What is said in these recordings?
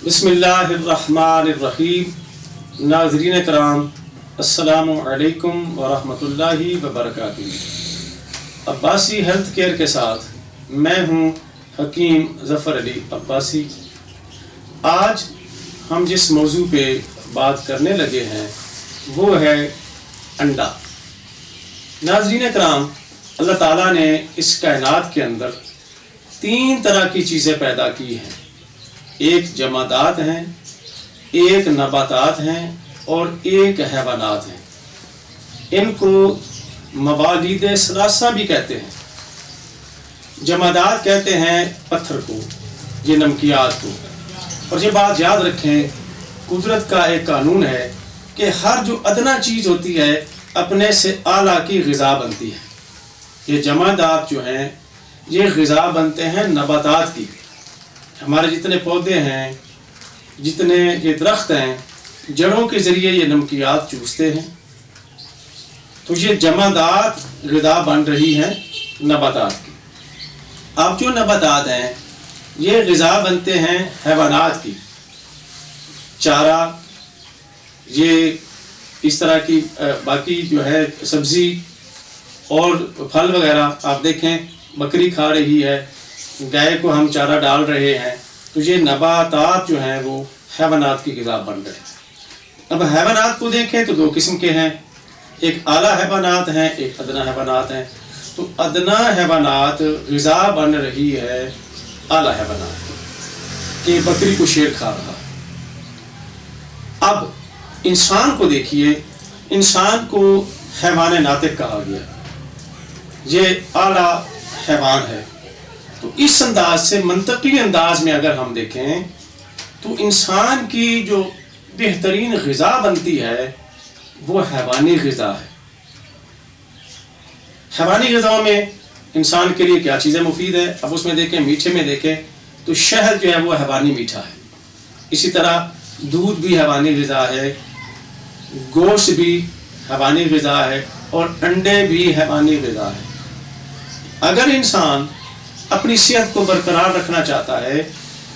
बिस्मिल्लाहिर्रहमानिर्रहीम। नाज़रीन कराम, अस्सलामु अलैकुम वरहमतुल्लाहि वबरकातुहू। अब्बासी हेल्थ केयर के साथ मैं हूँ हकीम ज़फ़र अली अब्बासी। आज हम जिस मौजू पे बात करने लगे हैं वो है अंडा। नाज़रीन कराम, अल्लाह ताला ने इस कायनात के अंदर 3 तरह की चीज़ें पैदा की हैं। एक जमादात हैं, एक नबातात हैं और एक हैवानात हैं। इनको मवालिद सलासा भी कहते हैं। जमादात कहते हैं पत्थर को, ये नमकियात को। और ये बात याद रखें, कुदरत का एक कानून है कि हर जो अदना चीज़ होती है अपने से आला की ग़िज़ा बनती है। ये जमादात जो हैं ये ग़िज़ा बनते हैं नबातात की। हमारे जितने पौधे हैं, जितने ये दरख्त हैं, जड़ों के ज़रिए ये नमकियात चूसते हैं। तो ये जमादात ग़िज़ा बन रही हैं नबातात की। अब जो नबातात हैं ये ग़िज़ा बनते हैं हैवानात की। चारा, ये इस तरह की बाकी जो है सब्ज़ी और फल वगैरह, आप देखें बकरी खा रही है, गाय को हम चारा डाल रहे हैं। तो ये नबातात जो हैं वो हैवानात की ग़िज़ा बन रहे हैं। अब हैवानात को देखें तो 2 किस्म के हैं, एक आला हैवानात हैं, एक अदना हैवानात हैं। तो अदना हैवानात ग़िज़ा बन रही है आला हैवानात की, कि बकरी को शेर खा रहा है। अब इंसान को देखिए, इंसान को हैवान नातिक कहा गया, ये आला हैवान है। तो इस अंदाज से, मंतकी अंदाज में अगर हम देखें तो इंसान की जो बेहतरीन ग़िज़ा बनती है वो हैवानी ग़िज़ा है। हैवानी ग़िज़ाओं में इंसान के लिए क्या चीज़ें मुफीद है? अब उसमें देखें, मीठे में देखें तो शहद जो है वो हैवानी मीठा है। इसी तरह दूध भी हैवानी ग़िज़ा है, गोश्त भी हैवानी ग़िज़ा है और अंडे भी हैवानी ग़िज़ा है। अगर इंसान अपनी सेहत को बरकरार रखना चाहता है,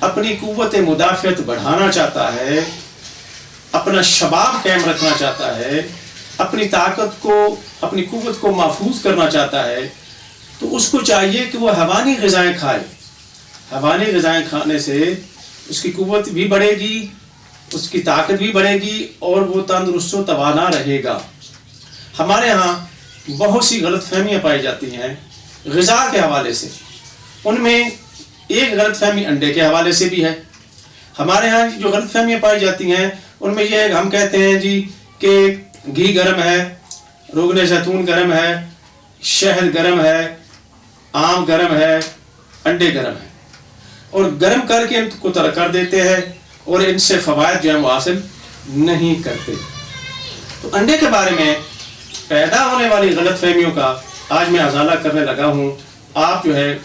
अपनी कुव्वत मुदाफ़ियत बढ़ाना चाहता है, अपना शबाब कायम रखना चाहता है, अपनी ताकत को, अपनी कुव्वत को महफूज करना चाहता है, तो उसको चाहिए कि वो हैवानी ग़िज़ाएँ खाए। हैवानी ग़िज़ाएँ खाने से उसकी कुव्वत भी बढ़ेगी, उसकी ताकत भी बढ़ेगी और वो तंदुरुस्त व तवाना रहेगा। हमारे यहाँ बहुत सी गलतफहमियाँ पाई जाती हैं ग़िज़ा के हवाले से। उनमें एक गलतफहमी अंडे के हवाले से भी है। हमारे यहाँ जो गलतफहमियाँ पाई जाती हैं उनमें यह है, हम कहते हैं जी कि घी गर्म है, रोगन जैतून गर्म है, शहद गर्म है, आम गर्म है, अंडे गर्म है, और गर्म करके इनको तरक कर देते हैं और इनसे फ़वायद जो है वो हासिल नहीं करते। तो अंडे के बारे में पैदा होने वाली गलतफहमियों का आज मैं अज़ाला करने लगा हूँ। आप जो है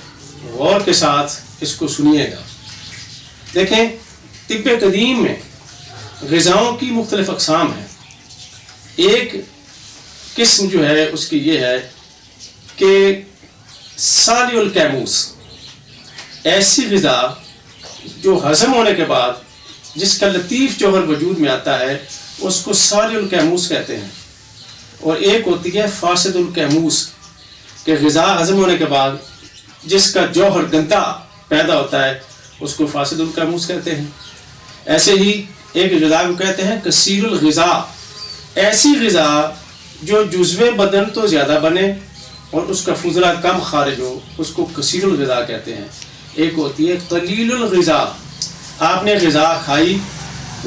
गौर के साथ इसको सुनिएगा। देखें, तिब्बे कदीम में ग़िज़ाओं की मुख्तलिफ़ अक़साम हैं। एक किस्म जो है उसकी ये है कि सालिउल कैमूस, ऐसी ग़िज़ा जो हज़म होने के बाद जिसका लतीफ़ जौहर वजूद में आता है उसको सालिउल कैमूस कहते हैं। और एक होती है फासिदुल कैमूस, कि ग़िज़ा हज़म होने के बाद जिसका जौहर गंदा पैदा होता है उसको फासिदुल कैमूस कहते हैं। ऐसे ही एक ग़िज़ा को कहते हैं कसीरुल ग़िज़ा, ऐसी ग़िज़ा जो जुज़्वे बदन तो ज़्यादा बने और उसका फुज़ला कम खारिज हो, उसको कसीरुल ग़िज़ा कहते हैं। एक होती है कलीलुल ग़िज़ा, आपने ग़िज़ा खाई,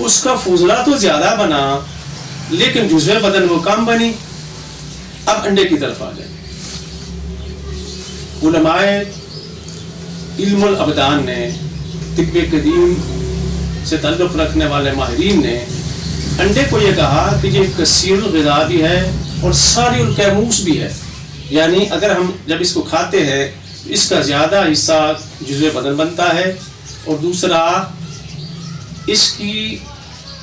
उसका फुज़ला तो ज़्यादा बना लेकिन जुज़्वे बदन वो कम बनी। अब अंडे की तरफ आ जाए। उलमाए इल्मुल अबदान ने, तिब्बे कदीम से ताल्लुक़ रखने वाले माहिरीन ने अंडे को ये कहा कि ये कसीरुल ग़िज़ा भी है और सालिउल कैमूस भी है। यानी अगर हम जब इसको खाते हैं तो इसका ज़्यादा हिस्सा जुज़्वे बदन बनता है और दूसरा इसकी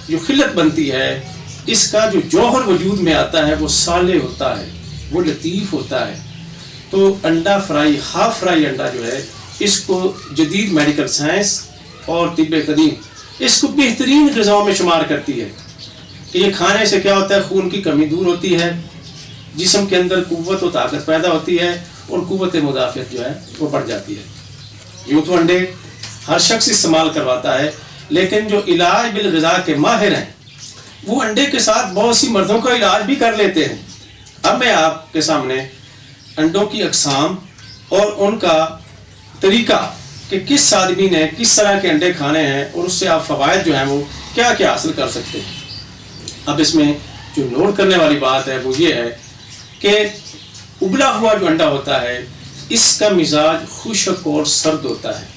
जो खिलत बनती है, इसका जो जौहर वजूद में आता है वो साले होता है, वो लतीफ़ होता है। तो अंडा फ्राई, हाफ फ्राई अंडा जो है, इसको जदीद मेडिकल साइंस और तिब्बे कदीम इसको बेहतरीन ग़िज़ाओं में शुमार करती है कि ये खाने से क्या होता है, खून की कमी दूर होती है, जिस्म के अंदर क़ुव्वत और ताकत पैदा होती है और क़ुव्वत मुदाफ़ियत जो है वो बढ़ जाती है। यूँ तो अंडे हर शख्स इस्तेमाल करवाता है, लेकिन जो इलाज बिल ग़िज़ा के माहिर हैं वो अंडे के साथ बहुत सी मर्दों का इलाज भी कर लेते हैं। अब मैं आपके सामने अंडों की अक़साम और उनका तरीका कि किस आदमी ने किस तरह के अंडे खाने हैं और उससे आप फ़वाइद जो हैं वो क्या क्या हासिल कर सकते हैं। अब इसमें जो नोट करने वाली बात है वो ये है कि उबला हुआ जो अंडा होता है इसका मिजाज खुश्क और सर्द होता है।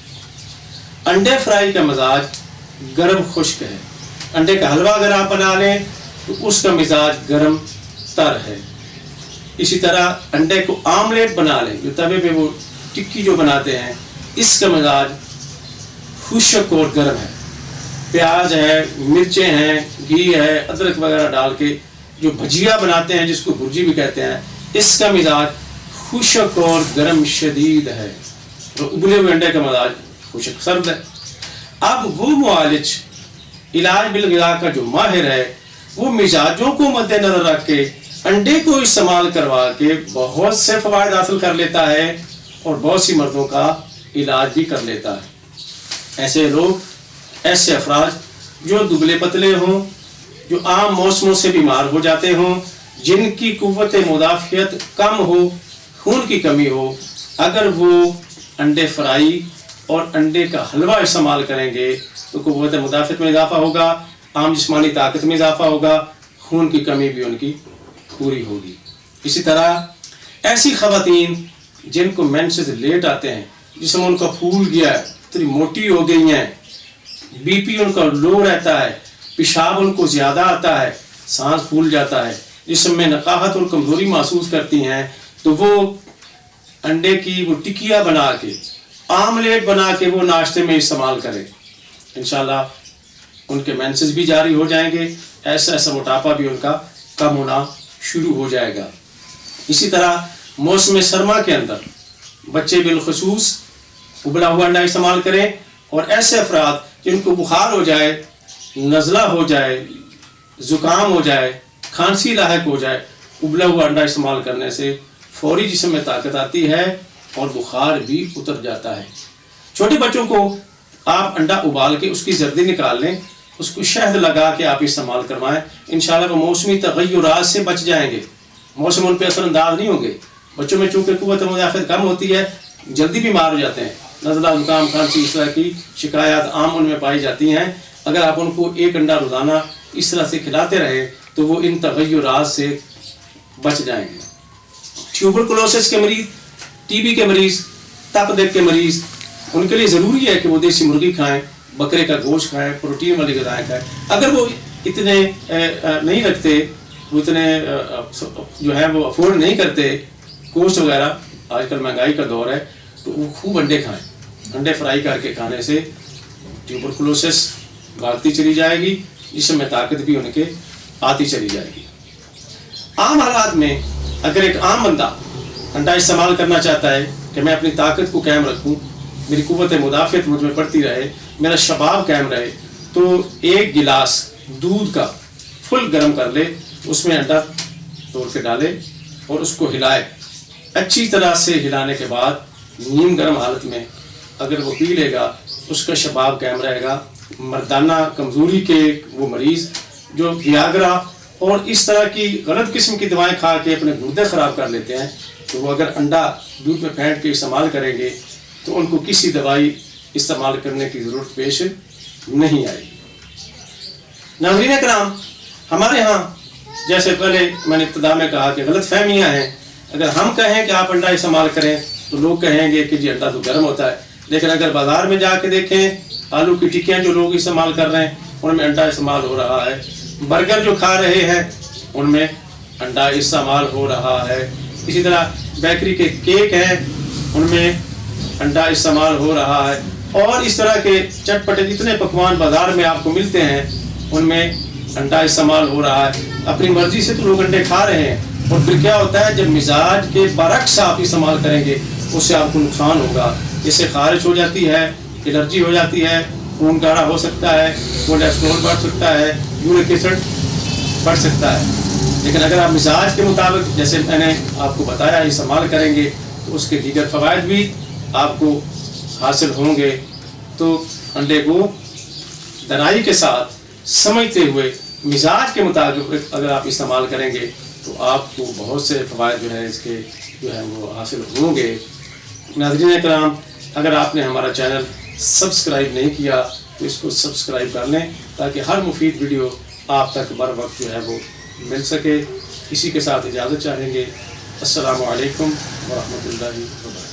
अंडे फ्राई का मिजाज गर्म खुश्क है। अंडे का हलवा अगर आप बना लें तो उसका मिजाज गर्म तर है। इसी तरह अंडे को आमलेट बना लें, जो तवे पे वो टिक्की जो बनाते हैं, इसका मिजाज खुश्क और गर्म है। प्याज है, मिर्चें हैं, घी है, अदरक वगैरह डाल के जो भजिया बनाते हैं जिसको भुर्जी भी कहते हैं, इसका मिजाज खुश्क और गर्म शदीद है। तो उबले हुए अंडे का मिजाज खुश्क सर्द है। अब वो मुआलिज इलाज बिल ग़िज़ा का जो माहिर है वो मिजाजों को मद्देनजर रख के अंडे को इस्तेमाल करवा के बहुत से फ़वाइद हासिल कर लेता है और बहुत सी मर्दों का इलाज भी कर लेता है। ऐसे लोग, ऐसे अफराद जो दुबले पतले हों, जो आम मौसमों से बीमार हो जाते हों, जिनकी क़ुव्वत मुदाफ़ियत कम हो, खून की कमी हो, अगर वो अंडे फ्राई और अंडे का हलवा इस्तेमाल करेंगे तो क़ुव्वत मुदाफ़ियत में इजाफ़ा होगा, आम जिस्मानी ताकत में इजाफ़ा होगा, खून की कमी भी उनकी पूरी होगी। इसी तरह ऐसी ख़वातीन जिनको मेंसेस लेट आते हैं, जिसमें उनका फूल गया है, इतनी मोटी हो गई हैं, बीपी उनका लो रहता है, पेशाब उनको ज़्यादा आता है, सांस फूल जाता है, जिस्म में नकाहत और कमज़ोरी महसूस करती हैं, तो वो अंडे की वो टिकिया बना के, आमलेट बना के वो नाश्ते में इस्तेमाल करें। इंशाल्लाह उनके मेंसेस भी जारी हो जाएंगे, ऐसा ऐसा मोटापा भी उनका कम होना शुरू हो जाएगा। इसी तरह मौसम सरमा के अंदर बच्चे बिलखसूस उबला हुआ अंडा इस्तेमाल करें, और ऐसे अफराद जिनको बुखार हो जाए, नज़ला हो जाए, ज़ुकाम हो जाए, खांसी लायक हो जाए, उबला हुआ अंडा इस्तेमाल करने से फौरी जिस्म में ताकत आती है और बुखार भी उतर जाता है। छोटे बच्चों को आप अंडा उबाल के उसकी जर्दी निकाल लें, उसको शहद लगा के आप इस्तेमाल करवाएं, इंशाल्लाह वो मौसमी तग़य्युरात से बच जाएंगे, मौसम उन पर असरअंदाज नहीं होंगे। बच्चों में चूँकि क़ुव्वत मुदाफ़ियत कम होती है, जल्दी बीमार हो जाते हैं, नज़ला, ज़ुकाम, खांसी, इस तरह की शिकायत आम उनमें पाई जाती हैं। अगर आप उनको एक अंडा रोज़ाना इस तरह से खिलाते रहे तो वो इन तग़य्युरात से बच जाएंगे। ट्यूबरकुलोसिस के मरीज़, टीबी के मरीज़, तप के मरीज़, उनके लिए ज़रूरी है कि वो देसी मुर्गी खाएं, बकरे का गोश्त खाएं, प्रोटीन वाली ग़िज़ाएँ खाएं। अगर वो इतने नहीं रखते, वो इतने जो है वो अफोर्ड नहीं करते गोश्त वगैरह, आजकल महंगाई का दौर है, तो वो खूब अंडे खाएं। अंडे फ्राई करके खाने से ट्यूबरकुलोसिस भागती चली जाएगी, जिसमें ताकत भी उनके आती चली जाएगी। आम हालात में अगर एक आम बंदा अंडा इस्तेमाल करना चाहता है कि मैं अपनी ताकत को कायम रखूं, मेरी क़ुव्वत मुदाफ़ियत मुझ में बढ़ती रहे, मेरा शबाब कायम रहे, तो एक गिलास दूध का फुल गर्म कर ले, उसमें अंडा तोड़ के डाले और उसको हिलाए। अच्छी तरह से हिलाने के बाद नीम गर्म हालत में अगर वो पी लेगा, उसका शबाब कायम रहेगा। मर्दाना कमज़ोरी के वो मरीज़ जो वियाग्रा और इस तरह की गलत किस्म की दवाएं खा के अपने गुर्दे ख़राब कर लेते हैं, तो वो अगर अंडा दूध में फेंट के इस्तेमाल करेंगे तो उनको किसी दवाई इस्तेमाल करने की ज़रूरत पेश नहीं आएगी। नाज़रीन इकराम, हमारे यहाँ जैसे पहले मैंने इब्तिदा में कहा कि गलत फहमियाँ हैं। अगर हम कहें कि आप अंडा इस्तेमाल करें तो लोग कहेंगे कि जी अंडा तो गर्म होता है, लेकिन अगर बाज़ार में जाके देखें, आलू की टिक्कियाँ जो लोग इस्तेमाल कर रहे हैं उनमें अंडा इस्तेमाल हो रहा है, बर्गर जो खा रहे हैं उनमें अंडा इस्तेमाल हो रहा है, इसी तरह बेकरी के केक हैं उनमें अंडा इस्तेमाल हो रहा है, और इस तरह के चटपटे जितने पकवान बाज़ार में आपको मिलते हैं उनमें अंडा इस्तेमाल हो रहा है। अपनी मर्ज़ी से तो लोग अंडे खा रहे हैं, और फिर क्या होता है, जब मिजाज के बरक्स आप इस्तेमाल करेंगे उससे आपको नुकसान होगा। इससे खारिश हो जाती है, एलर्जी हो जाती है, خون گاڑھا ہو سکتا ہے، کولیسٹرول بڑھ سکتا ہے، یورک ایسڈ بڑھ سکتا ہے. لیکن اگر آپ مزاج کے مطابق جیسے میں نے آپ کو بتایا استعمال کریں گے تو اس کے دیگر فوائد بھی آپ کو حاصل ہوں گے. تو انڈے کو دنائی کے ساتھ سمجھتے ہوئے مزاج کے مطابق اگر آپ استعمال کریں گے تو آپ کو بہت سے فوائد جو ہے اس کے جو ہے وہ حاصل ہوں گے. ناظرین اکرام، اگر آپ نے ہمارا چینل سبسکرائب نہیں کیا تو اس کو سبسکرائب کر لیں تاکہ ہر مفید ویڈیو آپ تک بر وقت جو ہے وہ مل سکے. اسی کے ساتھ اجازت چاہیں گے. السلام علیکم ورحمۃ اللہ وبرکاتہ.